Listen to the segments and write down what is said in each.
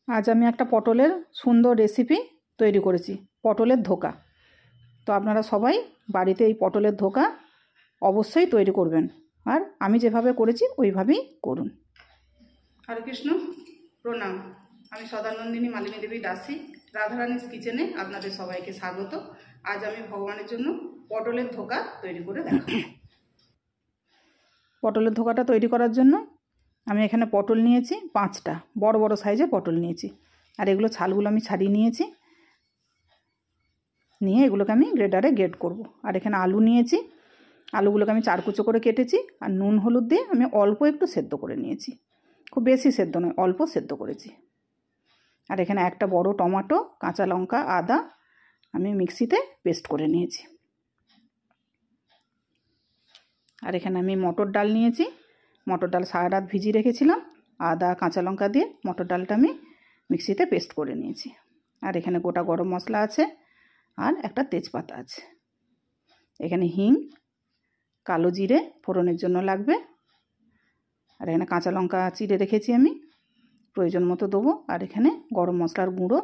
আজ আমি একটা পটলের সুন্দর রেসিপি তৈরি করেছি, পটলের ধোকা। তো আপনারা সবাই বাড়িতে এই পটলের ধোকা অবশ্যই তৈরি করবেন, আর আমি যেভাবে করেছি ওইভাবেই করুন। হরে কৃষ্ণ, প্রণাম। আমি সদানন্দিনী মালিনী দেবী দাসী, রাধারানীস কিচেনে আপনাদের সবাইকে স্বাগত। আজ আমি ভগবানের জন্য পটলের ধোকা তৈরি করে দেখাবো। পটলের ধোকাটা তৈরি করার জন্য আমি এখানে পটল নিয়েছি 5টা, বড় বড় সাইজের পটল নিয়েছি। আর এগুলো ছালগুলো আমি ছাড়িয়ে নিয়েছি, নিয়ে এগুলোকে আমি গ্রেটারে গ্রেট করব। আর এখানে আলু নিয়েছি, আলুগুলোকে আমি 4 কুচো করে কেটেছি। আর নুন হলুদ দিয়ে আমি অল্প একটু সেদ্ধ করে নিয়েছি, খুব বেশি সেদ্ধ নয়, অল্প সেদ্ধ করেছি। আর এখানে একটা বড় টমেটো, কাঁচা লঙ্কা, আদা আমি মিক্সিতে পেস্ট করে নিয়েছি। আর এখানে আমি মটর ডাল নিয়েছি, মটর ডাল সারা রাত ভিজিয়ে রেখেছিলাম। আদা কাঁচা লঙ্কা দিয়ে মটর ডালটা আমি মিক্সিতে পেস্ট করে নিয়েছি। আর এখানে গোটা গরম মশলা আছে, আর একটা তেজপাতা আছে। এখানে হিং, কালো জিরে ফোড়নের জন্য লাগবে। আর এখানে কাঁচা লঙ্কা চিড়ে রেখেছি আমি, প্রয়োজন মতো দেবো। আর এখানে গরম মশলার গুঁড়ো,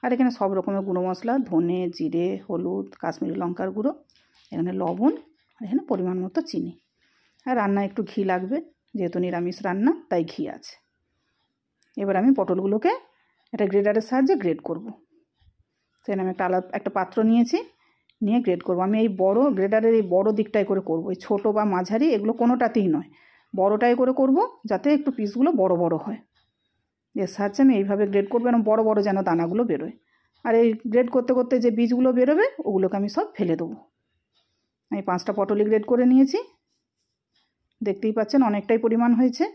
আর এখানে সব রকমের গুঁড়ো মশলা, ধনে, জিরে, হলুদ, কাশ্মীরি লঙ্কার গুঁড়ো, এখানে লবণ, আর এখানে পরিমাণ মতো চিনি। আর রান্নায় একটু ঘি লাগবে, যেহেতু নিরামিষ রান্না তাই ঘি আছে। এবার আমি পটলগুলোকে একটা গ্রেটারের সাহায্যে গ্রেট করব। সেখানে আমি একটা পাত্র নিয়েছি, নিয়ে গ্রেট করব। আমি এই বড় গ্রেটারের এই বড় দিকটাই করে করব, এই ছোটো বা মাঝারি এগুলো কোনোটাতেই নয়, বড়টাই করে করব, যাতে একটু পিসগুলো বড় বড় হয়। এর সাহায্যে আমি এইভাবে গ্রেট করবো, এবং বড় বড় যেন দানাগুলো বেরোয়। আর এই গ্রেট করতে করতে যে বীজগুলো বেরোবে ওগুলোকে আমি সব ফেলে দেবো। আমি 5টা পটলই গ্রেট করে নিয়েছি, দেখতেই পাচ্ছেন অনেকটাই পরিমাণ হয়েছে।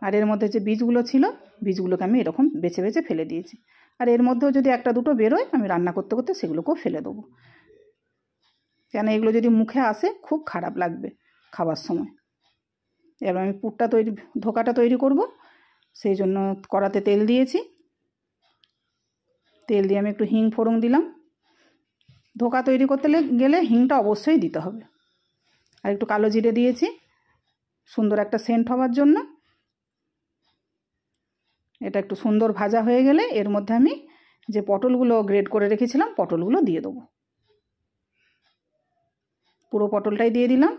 আর এর মধ্যে যে বীজগুলো ছিল, বীজগুলোকে আমি এরকম বেছে বেছে ফেলে দিয়েছি। আর এর মধ্যেও যদি একটা দুটো বেরোয়, আমি রান্না করতে করতে সেগুলোকেও ফেলে দেবো, কেন এগুলো যদি মুখে আসে খুব খারাপ লাগবে খাবার সময়। এবার আমি ধোকাটা তৈরি করব, সেই জন্য কড়াতে তেল দিয়েছি। তেল দিয়ে আমি একটু হিং ফোড়ন দিলাম। ধোকা তৈরি করতে গেলে হিংটা অবশ্যই দিতে হবে। আর একটু কালো জিরে দিয়েছি, সুন্দর একটা সেন্ট হওয়ার জন্য। এটা একটু সুন্দর ভাজা হয়ে গেলে এর মধ্যে আমি যে পটলগুলো গ্রেট করে রেখেছিলাম পটলগুলো দিয়ে দেবো। পুরো পটলটাই দিয়ে দিলাম।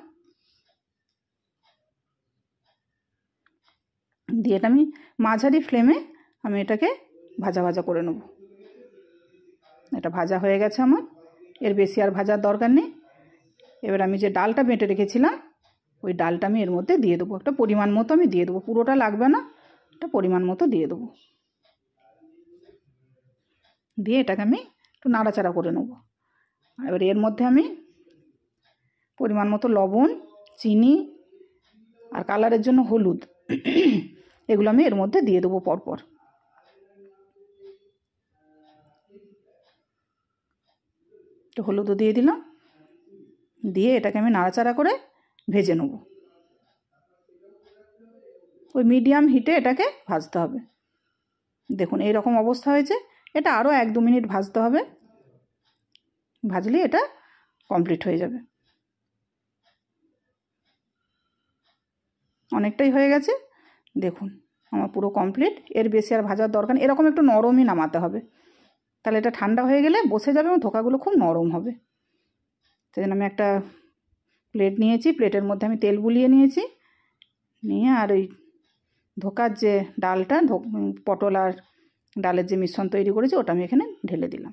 দিয়ে এটা আমি মাঝারি ফ্লেমে আমি এটাকে ভাজা ভাজা করে নেব। এটা ভাজা হয়ে গেছে আমার, এর বেশি আর ভাজার দরকার নেই। এবার আমি যে ডালটা বেটে রেখেছিলাম ওই ডালটা আমি এর মধ্যে দিয়ে দেবো। একটা পরিমাণ মতো আমি দিয়ে দেবো, পুরোটা লাগবে না, একটা পরিমাণ মতো দিয়ে দেবো। দিয়ে এটাকে আমি একটু নাড়াচাড়া করে নেব। এবার এর মধ্যে আমি পরিমাণ মতো লবণ, চিনি আর কালারের জন্য হলুদ, এগুলো আমি এর মধ্যে দিয়ে দেবো পরপর। তো হলুদও দিয়ে দিলাম, দিয়ে এটাকে আমি নাড়াচাড়া করে ভেজে নেব। ওই মিডিয়াম হিটে এটাকে ভাজতে হবে। দেখুন এই রকম অবস্থা হয়েছে, এটা আরও 1-2 মিনিট ভাজতে হবে, ভাজলে এটা কমপ্লিট হয়ে যাবে। অনেকটাই হয়ে গেছে, দেখুন আমার পুরো কমপ্লিট। এর বেশি আর ভাজার দরকার নেই, এরকম একটু নরমই নামাতে হবে, তাহলে এটা ঠান্ডা হয়ে গেলে বসে যাবে এবং ধোকাগুলো খুব নরম হবে। সেই জন্য আমি একটা প্লেট নিয়েছি, প্লেটের মধ্যে আমি তেল বুলিয়ে নিয়েছি, নিয়ে আর ওই ধোকার যে ডালটা, পটল আর ডালের যে মিশ্রণ তৈরি করেছি ওটা আমি এখানে ঢেলে দিলাম।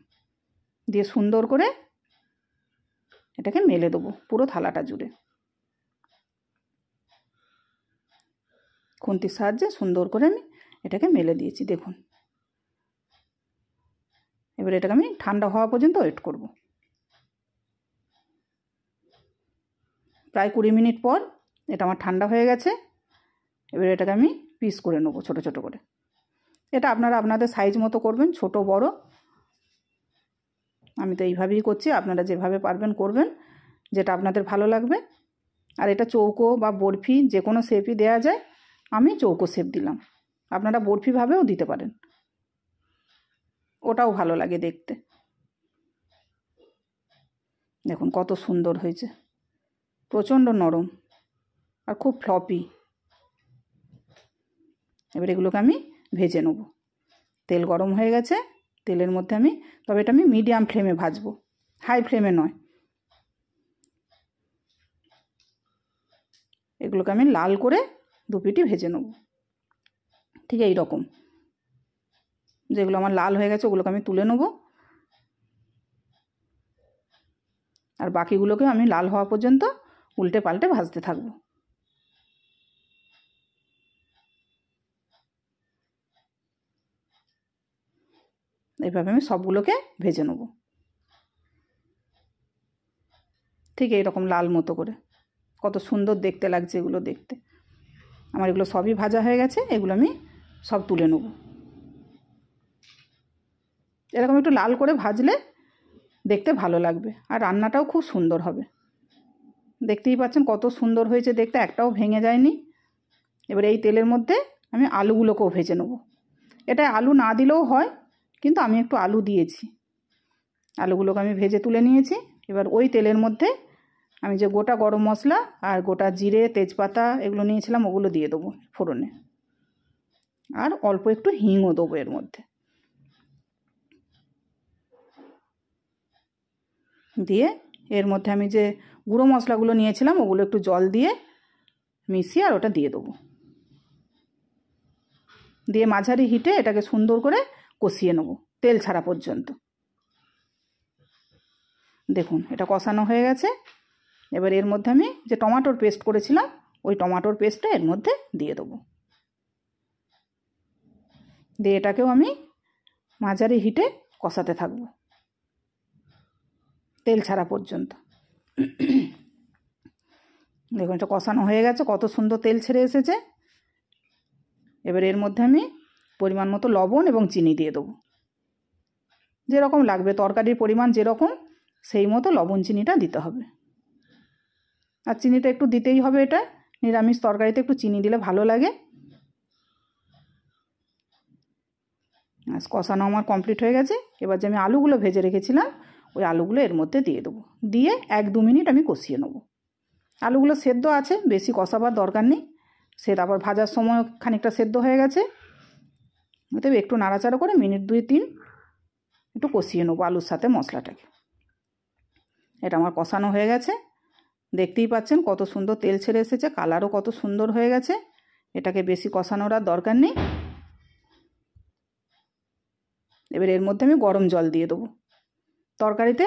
দিয়ে সুন্দর করে এটাকে মেলে দেবো পুরো থালাটা জুড়ে। খুন্তির সাহায্যে সুন্দর করে আমি এটাকে মেলে দিয়েছি, দেখুন। এবার এটাকে আমি ঠান্ডা হওয়া পর্যন্ত ওয়েট করব। প্রায় 20 মিনিট পর এটা আমার ঠান্ডা হয়ে গেছে। এবার এটাকে আমি পিস করে নেব ছোটো ছোটো করে। এটা আপনারা আপনাদের সাইজ মতো করবেন, ছোট বড়। আমি তো এইভাবেই করছি, আপনারা যেভাবে পারবেন করবেন, যেটা আপনাদের ভালো লাগবে। আর এটা চৌকো বা বরফি যে কোনো শেপই দেওয়া যায়, আমি চৌকো শেপ দিলাম, আপনারা বরফিভাবেও দিতে পারেন, ওটাও ভালো লাগে দেখতে। দেখুন কত সুন্দর হয়েছে, প্রচণ্ড নরম আর খুব ফ্লপি। এবার এগুলোকে আমি ভেজে নেব। তেল গরম হয়ে গেছে, তেলের মধ্যে আমি, তবে এটা আমি মিডিয়াম ফ্লেমে ভাজবো, হাই ফ্লেমে নয়। এগুলোকে আমি লাল করে দু পিঠই ভেজে নেব। ঠিক এই রকম যেগুলো আমার লাল হয়ে গেছে ওগুলোকে আমি তুলে নেব, আর বাকিগুলোকে আমি লাল হওয়া পর্যন্ত উল্টে পাল্টে ভাজতে থাকবো। এইভাবে আমি সবগুলোকে ভেজে নেব, ঠিক এইরকম লাল মতো করে। কত সুন্দর দেখতে লাগছে এগুলো দেখতে। আমার এগুলো সবই ভাজা হয়ে গেছে, এগুলো আমি সব তুলে নেব। এরকম একটু লাল করে ভাজলে দেখতে ভালো লাগবে, আর রান্নাটাও খুব সুন্দর হবে। দেখতেই পাচ্ছেন কত সুন্দর হয়েছে দেখতে, একটাও ভেঙে যায়নি। এবার এই তেলের মধ্যে আমি আলুগুলোকেও ভেজে নেব। এটা আলু না দিলেও হয়, কিন্তু আমি একটু আলু দিয়েছি। আলুগুলোকে আমি ভেজে তুলে নিয়েছি। এবার ওই তেলের মধ্যে আমি যে গোটা গরম মশলা আর গোটা জিরে তেজপাতা এগুলো নিয়েছিলাম ওগুলো দিয়ে দেবো ফোড়নে, আর অল্প একটু হিংও দেবো এর মধ্যে। দিয়ে এর মধ্যে আমি যে গুঁড়ো মশলাগুলো নিয়েছিলাম ওগুলো একটু জল দিয়ে মিশিয়ে আর ওটা দিয়ে দেবো। দিয়ে মাঝারি হিটে এটাকে সুন্দর করে কষিয়ে নেব তেল ছাড়া পর্যন্ত। দেখুন এটা কষানো হয়ে গেছে। এবার এর মধ্যে আমি যে টমেটোর পেস্ট করেছিলাম ওই টমেটোর পেস্টটা এর মধ্যে দিয়ে দেবো। দিয়ে এটাকেও আমি মাঝারি হিটে কষাতে থাকবো তেল ছাড়া পর্যন্ত। দেখুন এটা কষানো হয়ে গেছে, কত সুন্দর তেল ছেড়ে এসেছে। এবার এর মধ্যে আমি পরিমাণ মতো লবণ এবং চিনি দিয়ে দেবো। যেরকম লাগবে তরকারির পরিমাণ যেরকম সেই মতো লবণ চিনিটা দিতে হবে। আর চিনিটা একটু দিতেই হবে, এটা নিরামিষ তরকারিতে একটু চিনি দিলে ভালো লাগে। কষানো আমার কমপ্লিট হয়ে গেছে। এবার যে আমি আলুগুলো ভেজে রেখেছিলাম ওই আলুগুলো এর মধ্যে দিয়ে দেবো, দিয়ে 1-2 মিনিট আমি কষিয়ে নেব। আলুগুলো সেদ্ধ আছে, বেশি কষাবার দরকার নেই। সে তারপর ভাজার সময় খানিকটা সেদ্ধ হয়ে গেছে। তবে একটু নাড়াচাড়া করে মিনিট 2-3 একটু কষিয়ে নেবো আলুর সাথে মশলাটাকে। এটা আমার কষানো হয়ে গেছে, দেখতেই পাচ্ছেন কত সুন্দর তেল ছেড়ে এসেছে, কালারও কত সুন্দর হয়ে গেছে। এটাকে বেশি কষানোর আর দরকার নেই। এবার এর মধ্যে আমি গরম জল দিয়ে দেবো। তরকারিতে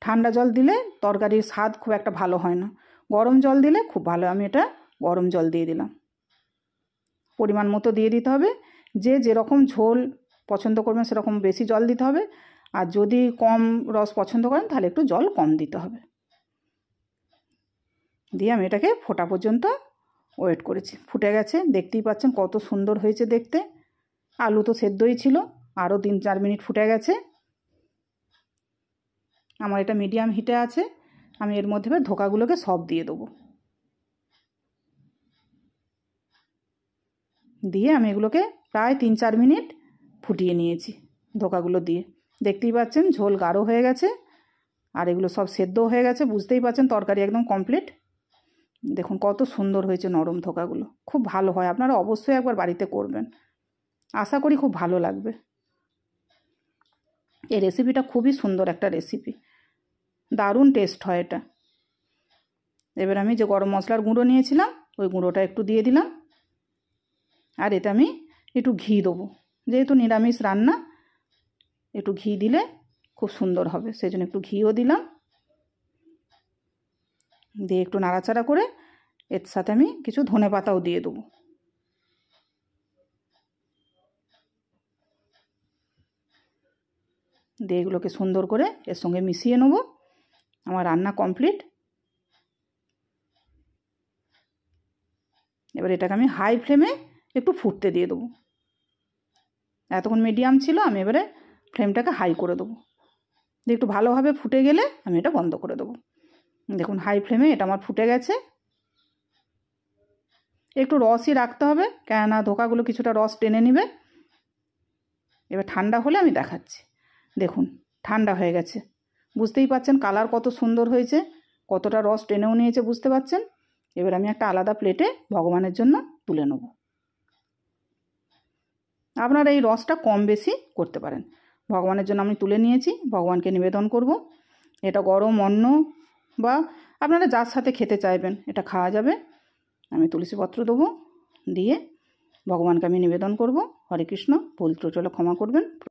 ঠান্ডা জল দিলে তরকারির স্বাদ খুব একটা ভালো হয় না, গরম জল দিলে খুব ভালো। আমি এটা গরম জল দিয়ে দিলাম। পরিমাণ মতো দিয়ে দিতে হবে, যে যেরকম ঝোল পছন্দ করবেন সেরকম বেশি জল দিতে হবে, আর যদি কম রস পছন্দ করেন তাহলে একটু জল কম দিতে হবে। দিয়ে আমি এটাকে ফোটা পর্যন্ত ওয়েট করেছি। ফুটে গেছে, দেখতেই পাচ্ছেন কত সুন্দর হয়েছে দেখতে। আলু তো সেদ্ধই ছিল, আরও 3-4 মিনিট ফুটে গেছে। আমার এটা মিডিয়াম হিটে আছে। আমি এর মধ্যে ধোকাগুলোকে সব দিয়ে দেবো। দিয়ে আমি এগুলোকে প্রায় 3-4 মিনিট ফুটিয়ে নিয়েছি ধোকাগুলো দিয়ে। দেখতেই পাচ্ছেন ঝোল গাঢ় হয়ে গেছে, আর এগুলো সব সেদ্ধও হয়ে গেছে। বুঝতেই পাচ্ছেন তরকারি একদম কমপ্লিট। দেখুন কত সুন্দর হয়েছে নরম ধোকাগুলো, খুব ভালো হয়। আপনারা অবশ্যই একবার বাড়িতে করবেন, আশা করি খুব ভালো লাগবে। এই রেসিপিটা খুবই সুন্দর একটা রেসিপি, দারুণ টেস্ট হয় এটা। এবার আমি যে গরম মশলার গুঁড়ো নিয়েছিলাম ওই গুঁড়োটা একটু দিয়ে দিলাম, আর এতে আমি একটু ঘি দেবো। যেহেতু নিরামিষ রান্না একটু ঘি দিলে খুব সুন্দর হবে, সেই জন্য একটু ঘিও দিলাম। দিয়ে একটু নাড়াচাড়া করে এর সাথে আমি কিছু ধনেপাতাও দিয়ে দেবো। দিয়ে এগুলোকে সুন্দর করে এর সঙ্গে মিশিয়ে নেব। আমার রান্না কমপ্লিট। এবার এটাকে আমি হাই ফ্লেমে একটু ফুটতে দিয়ে দেবো। এতক্ষণ মিডিয়াম ছিল, আমি এবারে ফ্লেমটাকে হাই করে দেবো। দিয়ে একটু ভালোভাবে ফুটে গেলে আমি এটা বন্ধ করে দেবো। দেখুন হাই ফ্লেমে এটা আমার ফুটে গেছে। একটু রসই রাখতে হবে, কেননা ধোকাগুলো কিছুটা রস টেনে নেবে। এবার ঠান্ডা হলে আমি দেখাচ্ছি। দেখুন ঠান্ডা হয়ে গেছে, বুঝতেই পাচ্ছেন কালার কত সুন্দর হয়েছে, কতটা রস টেনেও নিয়েছে বুঝতে পাচ্ছেন। এবার আমি একটা আলাদা প্লেটে ভগবানের জন্য তুলে নেব। আপনারা এই রসটা কম বেশি করতে পারেন। ভগবানের জন্য আমি তুলে নিয়েছি, ভগবানকে নিবেদন করব। এটা গরম অন্ন বা আপনারা যার সাথে খেতে চাইবেন এটা খাওয়া যাবে। আমি তুলসীপত্র দেবো, দিয়ে ভগবানকে আমি নিবেদন করব। হরে কৃষ্ণ। ভুল ত্রুটি হলে ক্ষমা করবেন।